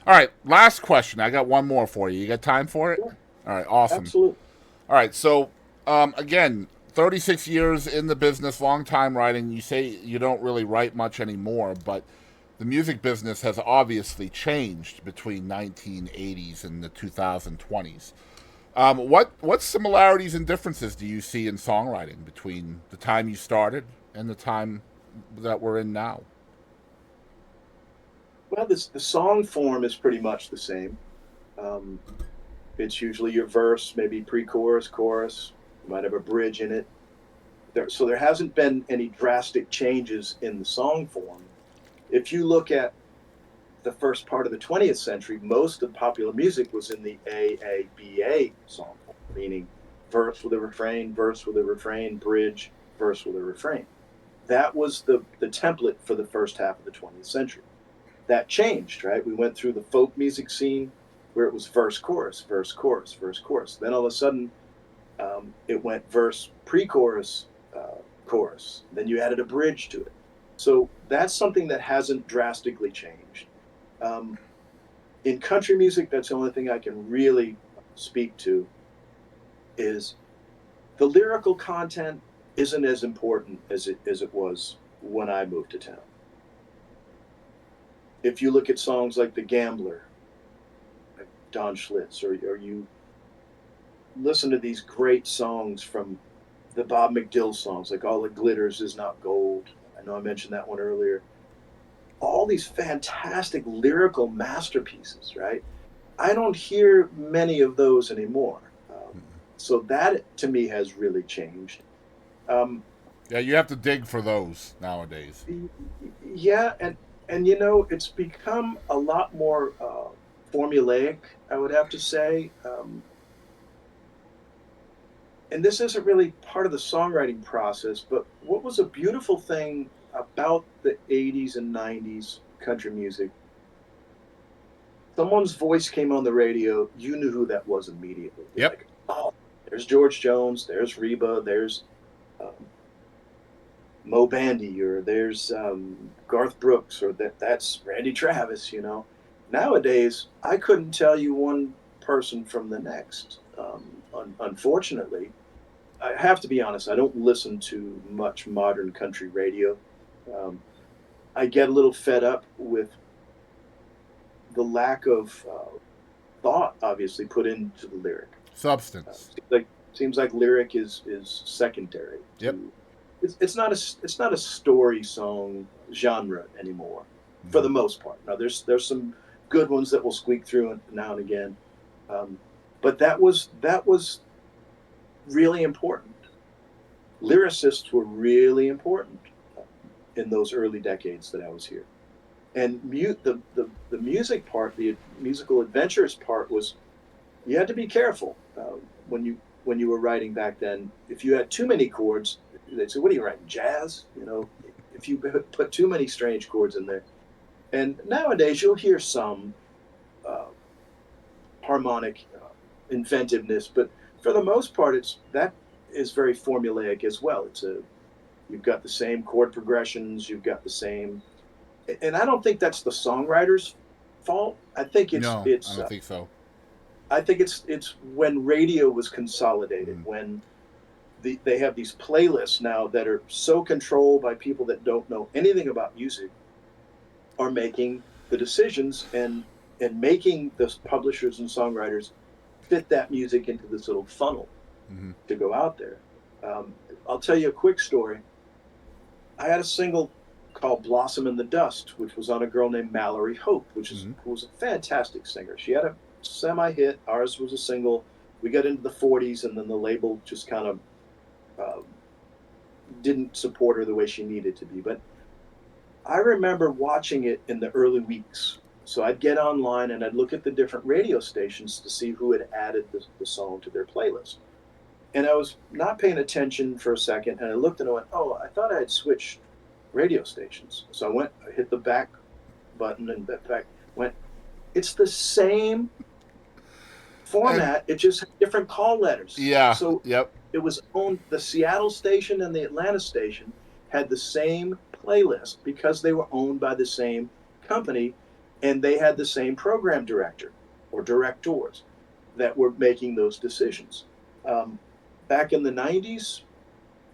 All right, last question. I got one more for you. You got time for it? Sure, All right, awesome. absolutely. All right, so again, 36 years in the business, long time writing. You say you don't really write much anymore, but the music business has obviously changed between 1980s and the 2020s. What similarities and differences do you see in songwriting between the time you started and the time that we're in now? Well, the song form is pretty much the same. Um, it's usually your verse, maybe pre-chorus, chorus. You might have a bridge in it. So there hasn't been any drastic changes in the song form. If you look at the first part of the 20th century, most of popular music was in the AABA song form, meaning verse with a refrain, verse with a refrain, bridge, verse with a refrain. That was the template for the first half of the 20th century. That changed, right? We went through the folk music scene where it was verse, chorus, verse, chorus, verse, chorus. Then all of a sudden, it went verse, pre-chorus, chorus. Then you added a bridge to it. So that's something that hasn't drastically changed. Um, in country music, that's the only thing I can really speak to is the lyrical content isn't as important as it was when I moved to town. If you look at songs like "The Gambler," like Don Schlitz, or you listen to these great songs from the Bob McDill songs, like "All That Glitters Is Not Gold." I know I mentioned that one earlier. All these fantastic lyrical masterpieces, right? I don't hear many of those anymore. So that to me has really changed. Um, Yeah, you have to dig for those nowadays. yeah, and it's become a lot more formulaic. I would have to say, and this isn't really part of the songwriting process, but what was a beautiful thing about the 80s and 90s country music, someone's voice came on the radio, you knew who that was immediately. You're Yep. like, oh, there's George Jones, there's Reba, there's um, Mo Bandy, or there's Garth Brooks, or that's Randy Travis. Nowadays I couldn't tell you one person from the next. Unfortunately, I have to be honest. I don't listen to much modern country radio. Um, I get a little fed up with the lack of thought, obviously, put into the lyric. Substance. Seems like lyric is secondary Yep. to. It's not a story song genre anymore, for the most part. Now there's some good ones that will squeak through now and again, um, but that was really important. Lyricists were really important in those early decades that I was here. And the music part, the musical adventurous part, was you had to be careful when you were writing back then. If you had too many chords, they'd say, "What are you writing? Jazz?" If you put too many strange chords in there. And nowadays, you'll hear some uh, harmonic inventiveness, but for the most part, it's that is very formulaic as well. You've got the same chord progressions, you've got the same, and I don't think that's the songwriter's fault. I think it's No, I it's don't think so. I think it's when radio was consolidated, Mm. when they have these playlists now that are so controlled by people that don't know anything about music, are making the decisions and making the publishers and songwriters fit that music into this little funnel Hmm. to go out there. I'll tell you a quick story. I had a single called "Blossom in the Dust," which was on a girl named Mallory Hope, Hmm. who was a fantastic singer. She had a semi-hit. Ours was a single. We got into the 40s, and then the label just kind of um, didn't support her the way she needed to be. But I remember watching it in the early weeks. So I'd get online and I'd look at the different radio stations to see who had added the song to their playlist. And I was not paying attention for a second, and I looked and I went, "Oh, I thought I had switched radio stations." So I hit the back button, and back went. It's the same And format. It just had different call letters. yeah, So yep. it was owned. The Seattle station and the Atlanta station had the same playlist because they were owned by the same company. and they had the same program director or directors that were making those decisions. Back in the 90s,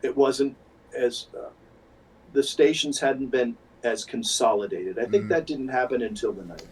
it wasn't as the stations hadn't been as consolidated. I think Mm. that didn't happen until the 90s.